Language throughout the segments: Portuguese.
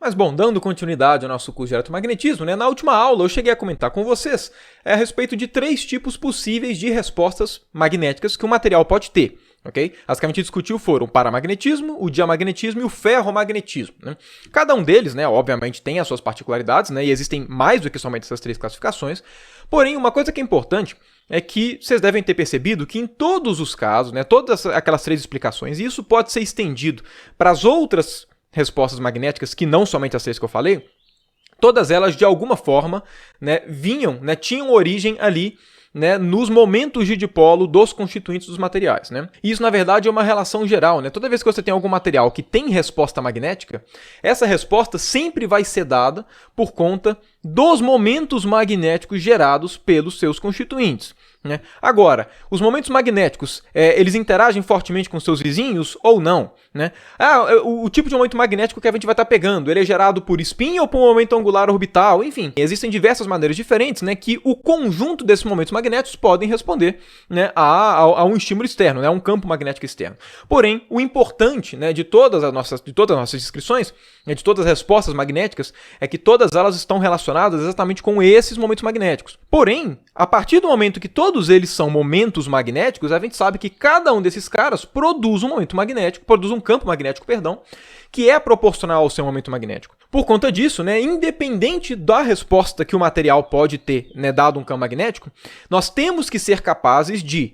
Mas bom, dando continuidade ao nosso curso de eletromagnetismo, na última aula eu cheguei a comentar com vocês a respeito de 3 tipos possíveis de respostas magnéticas que o material pode ter. Okay? As que a gente discutiu foram o paramagnetismo, o diamagnetismo e o ferromagnetismo. Cada um deles, obviamente, tem as suas particularidades, e existem mais do que somente essas 3 classificações. Porém, uma coisa que é importante é que vocês devem ter percebido que em todos os casos, todas aquelas 3 explicações, e isso pode ser estendido para as outras respostas magnéticas, que não somente as 3 que eu falei, todas elas, de alguma forma, tinham origem ali, nos momentos de dipolo dos constituintes dos materiais. E isso, na verdade, é uma relação geral. Toda vez que você tem algum material que tem resposta magnética, essa resposta sempre vai ser dada por conta dos momentos magnéticos gerados pelos seus constituintes. Agora, os momentos magnéticos, eles interagem fortemente com seus vizinhos ou não? O tipo de momento magnético que a gente vai estar pegando, ele é gerado por spin ou por momento angular orbital? Enfim, existem diversas maneiras diferentes que o conjunto desses momentos magnéticos podem responder a um estímulo externo, a um campo magnético externo. Porém, o importante de todas as nossas descrições, de todas as respostas magnéticas, é que todas elas estão relacionadas exatamente com esses momentos magnéticos. Porém, a partir do momento que todos eles são momentos magnéticos, a gente sabe que cada um desses caras produz um campo magnético, que é proporcional ao seu momento magnético. Por conta disso, independente da resposta que o material pode ter, dado um campo magnético, nós temos que ser capazes de,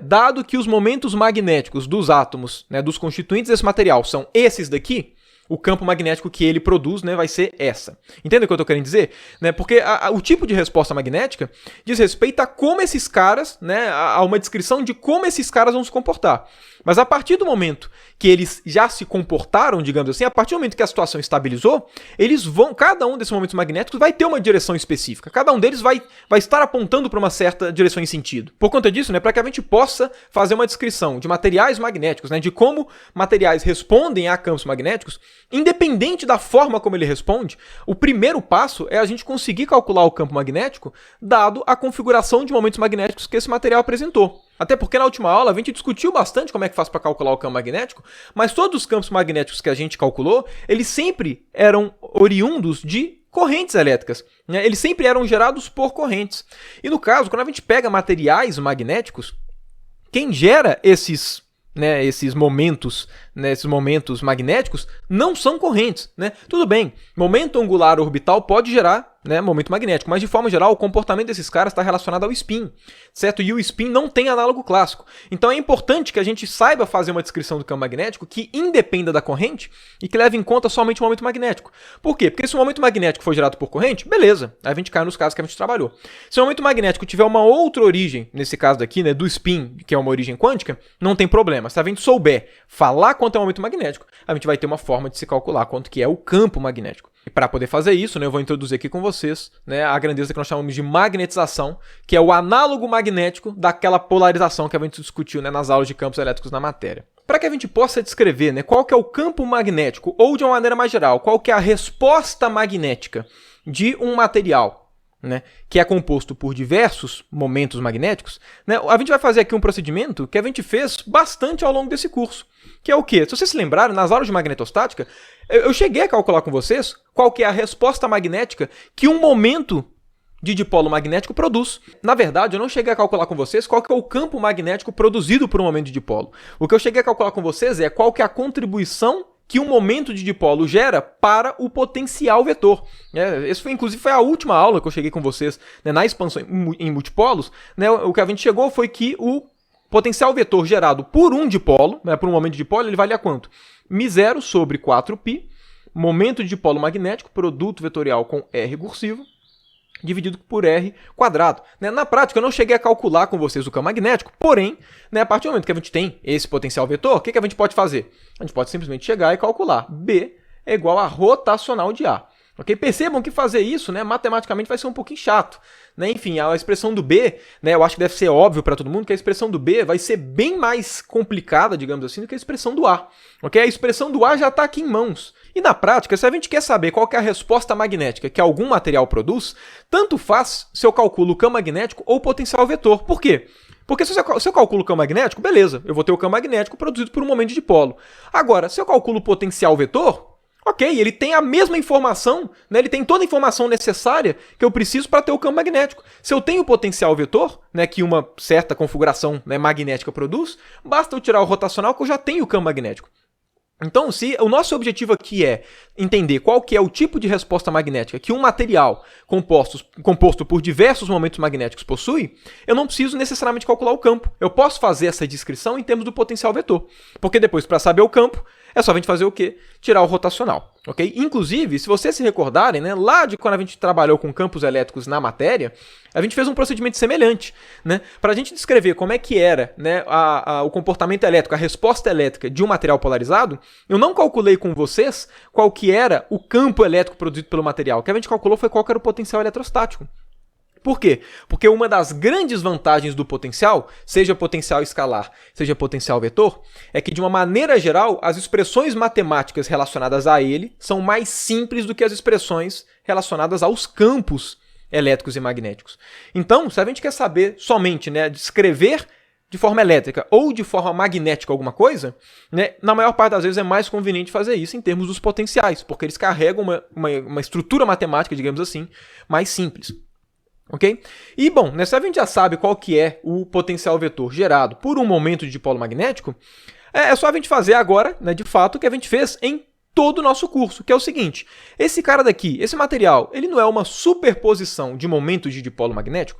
dado que os momentos magnéticos dos átomos, dos constituintes desse material são esses daqui, o campo magnético que ele produz vai ser essa. Entende o que eu estou querendo dizer? Porque o tipo de resposta magnética diz respeito a como esses caras, a uma descrição de como esses caras vão se comportar. Mas a partir do momento que eles já se comportaram, digamos assim, a partir do momento que a situação estabilizou, cada um desses momentos magnéticos vai ter uma direção específica. Cada um deles vai estar apontando para uma certa direção e sentido. Por conta disso, para que a gente possa fazer uma descrição de materiais magnéticos, de como materiais respondem a campos magnéticos, independente da forma como ele responde, o primeiro passo é a gente conseguir calcular o campo magnético dado a configuração de momentos magnéticos que esse material apresentou. Até porque na última aula a gente discutiu bastante como é que faz para calcular o campo magnético, mas todos os campos magnéticos que a gente calculou, eles sempre eram oriundos de correntes elétricas. Eles sempre eram gerados por correntes. E no caso, quando a gente pega materiais magnéticos, quem gera esses momentos magnéticos não são correntes. Tudo bem, momento angular orbital pode gerar momento magnético, mas de forma geral o comportamento desses caras está relacionado ao spin, certo? E o spin não tem análogo clássico. Então é importante que a gente saiba fazer uma descrição do campo magnético que independa da corrente e que leve em conta somente o momento magnético. Por quê? Porque se o momento magnético for gerado por corrente, beleza, aí a gente cai nos casos que a gente trabalhou. Se o momento magnético tiver uma outra origem, nesse caso daqui, do spin, que é uma origem quântica, não tem problema. Se a gente souber falar quanto é o momento magnético, a gente vai ter uma forma de se calcular quanto que é o campo magnético. E para poder fazer isso, eu vou introduzir aqui com vocês a grandeza que nós chamamos de magnetização, que é o análogo magnético daquela polarização que a gente discutiu nas aulas de campos elétricos na matéria. Para que a gente possa descrever qual que é o campo magnético, ou de uma maneira mais geral, qual que é a resposta magnética de um material, que é composto por diversos momentos magnéticos, a gente vai fazer aqui um procedimento que a gente fez bastante ao longo desse curso, que é o quê? Se vocês se lembrarem, nas aulas de magnetostática, eu cheguei a calcular com vocês qual que é a resposta magnética que um momento de dipolo magnético produz. Na verdade, eu não cheguei a calcular com vocês qual que é o campo magnético produzido por um momento de dipolo. O que eu cheguei a calcular com vocês é qual que é a contribuição que um momento de dipolo gera para o potencial vetor. Inclusive, foi a última aula que eu cheguei com vocês na expansão em multipolos. O que a gente chegou foi que o potencial vetor gerado por um dipolo, por um momento de dipolo, ele valia quanto? μ0 sobre 4π, momento de dipolo magnético, produto vetorial com R cursivo, dividido por R quadrado. Na prática, eu não cheguei a calcular com vocês o campo magnético, porém, a partir do momento que a gente tem esse potencial vetor, o que a gente pode fazer? A gente pode simplesmente chegar e calcular. B é igual a rotacional de A. Okay? Percebam que fazer isso, matematicamente vai ser um pouquinho chato. Enfim, a expressão do B, eu acho que deve ser óbvio para todo mundo que a expressão do B vai ser bem mais complicada, digamos assim, do que a expressão do A. Okay? A expressão do A já está aqui em mãos. E na prática, se a gente quer saber qual que é a resposta magnética que algum material produz, tanto faz se eu calculo o campo magnético ou o potencial vetor. Por quê? Porque se eu calculo o campo magnético, beleza, eu vou ter o campo magnético produzido por um momento de dipolo. Agora, se eu calculo o potencial vetor, Ok, ele tem a mesma informação, né? Ele tem toda a informação necessária que eu preciso para ter o campo magnético. Se eu tenho o potencial vetor, né, que uma certa configuração, né, magnética produz, basta eu tirar o rotacional que eu já tenho o campo magnético. Então, se o nosso objetivo aqui é entender qual que é o tipo de resposta magnética que um material composto por diversos momentos magnéticos possui, eu não preciso necessariamente calcular o campo. Eu posso fazer essa descrição em termos do potencial vetor. Porque depois, para saber o campo, é só a gente fazer o quê? Tirar o rotacional. Okay? Inclusive, se vocês se recordarem, né, lá de quando a gente trabalhou com campos elétricos na matéria, a gente fez um procedimento semelhante, né, para a gente descrever como é que era, né, o comportamento elétrico, a resposta elétrica de um material polarizado. Eu não calculei com vocês qual que era o campo elétrico produzido pelo material. O que a gente calculou foi qual que era o potencial eletrostático. Por quê? Porque uma das grandes vantagens do potencial, seja potencial escalar, seja potencial vetor, é que, de uma maneira geral, as expressões matemáticas relacionadas a ele são mais simples do que as expressões relacionadas aos campos elétricos e magnéticos. Então, se a gente quer saber somente, né, descrever de forma elétrica ou de forma magnética alguma coisa, né, na maior parte das vezes é mais conveniente fazer isso em termos dos potenciais, porque eles carregam uma estrutura matemática, digamos assim, mais simples. Ok? E, bom, né, se a gente já sabe qual que é o potencial vetor gerado por um momento de dipolo magnético, é só a gente fazer agora, né, de fato, o que a gente fez em todo o nosso curso, que é o seguinte: esse cara daqui, esse material, ele não é uma superposição de momentos de dipolo magnético?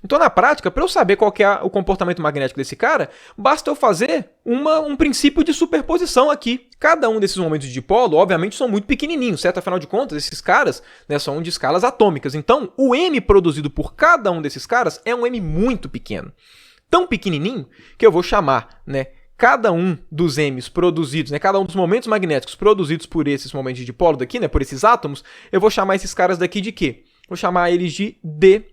Então, na prática, para eu saber qual que é o comportamento magnético desse cara, basta eu fazer um princípio de superposição aqui. Cada um desses momentos de dipolo, obviamente, são muito pequenininhos, certo? Afinal de contas, esses caras, né, são de escalas atômicas. Então, o M produzido por cada um desses caras é um M muito pequeno. Tão pequenininho que eu vou chamar, né, cada um dos M's produzidos, né, cada um dos momentos magnéticos produzidos por esses momentos de dipolo daqui, né, por esses átomos, eu vou chamar esses caras daqui de quê? Vou chamar eles de D.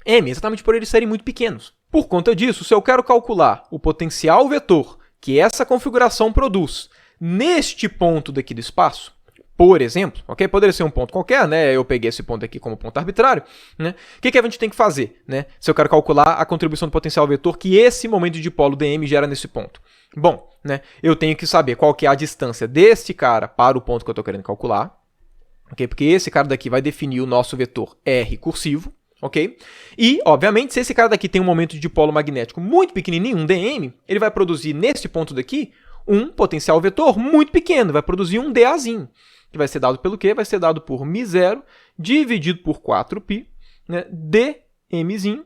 M, exatamente por eles serem muito pequenos. Por conta disso, se eu quero calcular o potencial vetor que essa configuração produz neste ponto daqui do espaço, por exemplo, ok? Poderia ser um ponto qualquer, né? Eu peguei esse ponto aqui como ponto arbitrário, né? O que a gente tem que fazer, né? Se eu quero calcular a contribuição do potencial vetor que esse momento de dipolo dm gera nesse ponto. Bom, né? Eu tenho que saber qual que é a distância deste cara para o ponto que eu estou querendo calcular, ok? Porque esse cara daqui vai definir o nosso vetor R cursivo. Ok? E, obviamente, se esse cara daqui tem um momento de dipolo magnético muito pequenininho, um dm, ele vai produzir nesse ponto daqui um potencial vetor muito pequeno, vai produzir um dAzinho, que vai ser dado pelo quê? Vai ser dado por μ0 dividido por 4π, né, dmzinho,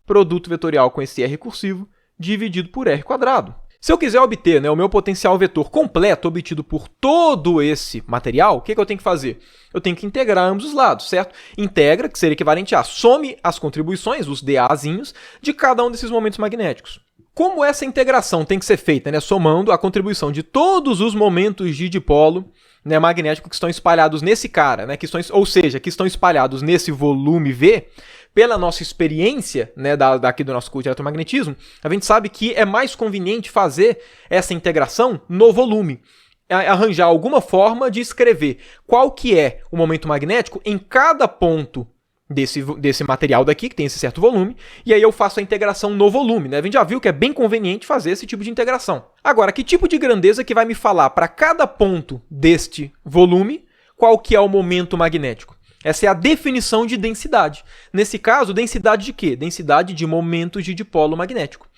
produto vetorial com esse R cursivo, dividido por R quadrado. Se eu quiser obter, né, o meu potencial vetor completo obtido por todo esse material, o que eu tenho que fazer? Eu tenho que integrar ambos os lados, certo? Integra, que seria equivalente a some as contribuições, os dAzinhos, de cada um desses momentos magnéticos. Como essa integração tem que ser feita, né, somando a contribuição de todos os momentos de dipolo, né, magnético que estão espalhados nesse cara, né, ou seja, que estão espalhados nesse volume V, pela nossa experiência, né, daqui do nosso curso de eletromagnetismo, a gente sabe que é mais conveniente fazer essa integração no volume. Arranjar alguma forma de escrever qual que é o momento magnético em cada ponto desse material daqui, que tem esse certo volume, e aí eu faço a integração no volume, né? A gente já viu que é bem conveniente fazer esse tipo de integração. Agora, que tipo de grandeza que vai me falar para cada ponto deste volume qual que é o momento magnético? Essa é a definição de densidade. Nesse caso, densidade de quê? Densidade de momentos de dipolo magnético.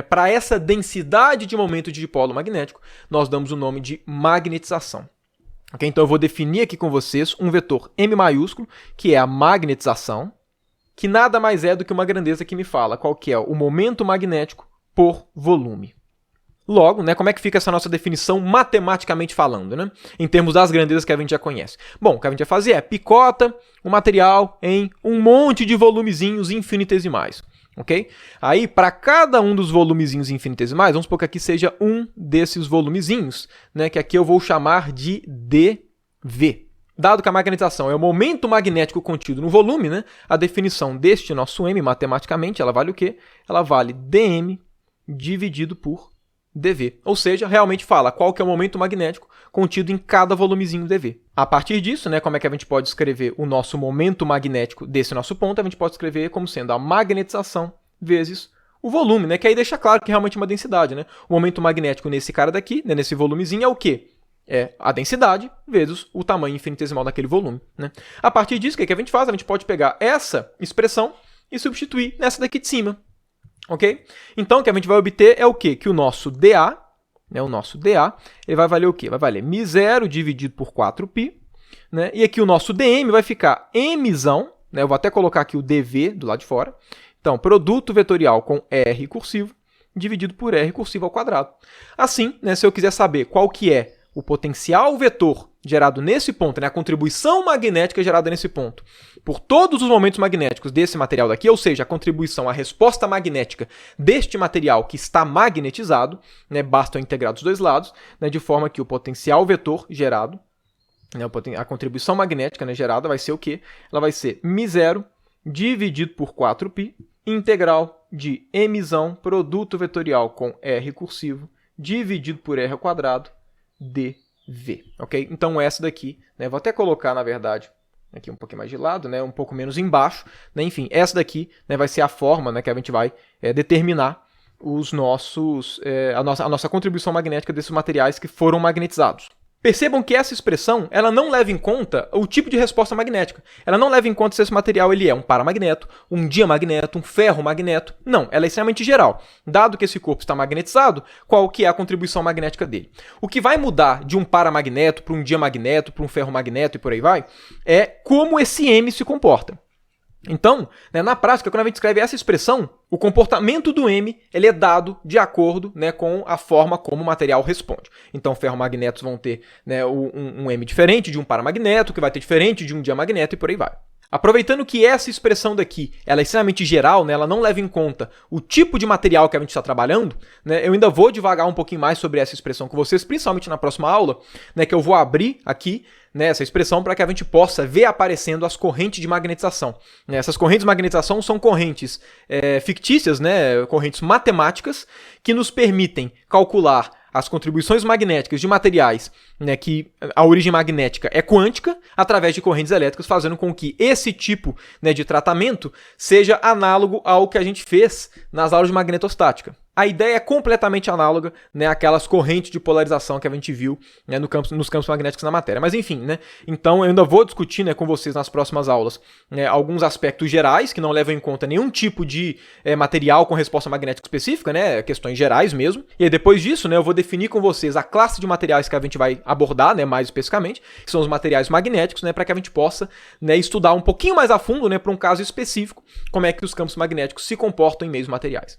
Para essa densidade de momentos de dipolo magnético, nós damos o nome de magnetização. Okay? Então, eu vou definir aqui com vocês um vetor M maiúsculo, que é a magnetização, que nada mais é do que uma grandeza que me fala qual que é o momento magnético por volume. Logo, né, como é que fica essa nossa definição matematicamente falando, né? Em termos das grandezas que a gente já conhece? Bom, o que a gente vai fazer é picota o material em um monte de volumezinhos infinitesimais, ok? Aí, para cada um dos volumezinhos infinitesimais, vamos supor que aqui seja um desses volumezinhos, né, que aqui eu vou chamar de dV. Dado que a magnetização é o momento magnético contido no volume, né, a definição deste nosso M, matematicamente, ela vale o quê? Ela vale dm dividido por dV, ou seja, realmente fala qual que é o momento magnético contido em cada volumezinho dV. A partir disso, né, como é que a gente pode escrever o nosso momento magnético desse nosso ponto? A gente pode escrever como sendo a magnetização vezes o volume, né, que aí deixa claro que realmente é uma densidade. Né? O momento magnético nesse cara daqui, né, nesse volumezinho, é o quê? É a densidade vezes o tamanho infinitesimal daquele volume, né? A partir disso, o que a gente faz? A gente pode pegar essa expressão e substituir nessa daqui de cima, ok? Então, o que a gente vai obter é o quê? Que o nosso dA, né, ele vai valer o quê? Vai valer μ0 dividido por 4π, né? E aqui o nosso dm vai ficar mzão, né? Eu vou até colocar aqui o dv do lado de fora. Então, produto vetorial com r cursivo dividido por r cursivo ao quadrado. Assim, né, se eu quiser saber qual que é o potencial vetor gerado nesse ponto, né, a contribuição magnética gerada nesse ponto, por todos os momentos magnéticos desse material daqui, ou seja, a contribuição, a resposta magnética deste material que está magnetizado, né, basta eu integrar dos dois lados, né, de forma que o potencial vetor gerado, né, a contribuição magnética, né, gerada vai ser o quê? Ela vai ser μ0 dividido por 4π, integral de mzão, produto vetorial com r cursivo, dividido por r ao quadrado, dv, ok? Então essa daqui, né, vou até colocar, na verdade, aqui um pouquinho mais de lado, né, um pouco menos embaixo, né, enfim, essa daqui, né, vai ser a forma, né, que a gente vai determinar os nossos, a nossa contribuição magnética desses materiais que foram magnetizados. Percebam que essa expressão ela não leva em conta o tipo de resposta magnética. Ela não leva em conta se esse material ele é um paramagneto, um diamagneto, um ferromagneto. Não, ela é extremamente geral. Dado que esse corpo está magnetizado, qual que é a contribuição magnética dele? O que vai mudar de um paramagneto para um diamagneto, para um ferromagneto e por aí vai, é como esse M se comporta. Então, né, na prática, quando a gente escreve essa expressão, o comportamento do M ele é dado de acordo, né, com a forma como o material responde. Então, ferromagnetos vão ter, né, um M diferente de um paramagneto, que vai ter diferente de um diamagneto e por aí vai. Aproveitando que essa expressão daqui ela é extremamente geral, né, ela não leva em conta o tipo de material que a gente está trabalhando, né, eu ainda vou devagar um pouquinho mais sobre essa expressão com vocês, principalmente na próxima aula, né, que eu vou abrir aqui, né, essa expressão para que a gente possa ver aparecendo as correntes de magnetização. Essas correntes de magnetização são correntes fictícias, né, correntes matemáticas, que nos permitem calcular as contribuições magnéticas de materiais, né, que a origem magnética é quântica, através de correntes elétricas, fazendo com que esse tipo, né, de tratamento seja análogo ao que a gente fez nas aulas de magnetostática. A ideia é completamente análoga, né, àquelas correntes de polarização que a gente viu, né, nos campos magnéticos na matéria. Mas enfim, né, então eu ainda vou discutir, né, com vocês nas próximas aulas, né, alguns aspectos gerais que não levam em conta nenhum tipo de material com resposta magnética específica, né, questões gerais mesmo. E aí, depois disso, né, eu vou definir com vocês a classe de materiais que a gente vai abordar, né, mais especificamente, que são os materiais magnéticos, né, para que a gente possa, né, estudar um pouquinho mais a fundo, né, para um caso específico, como é que os campos magnéticos se comportam em meios materiais.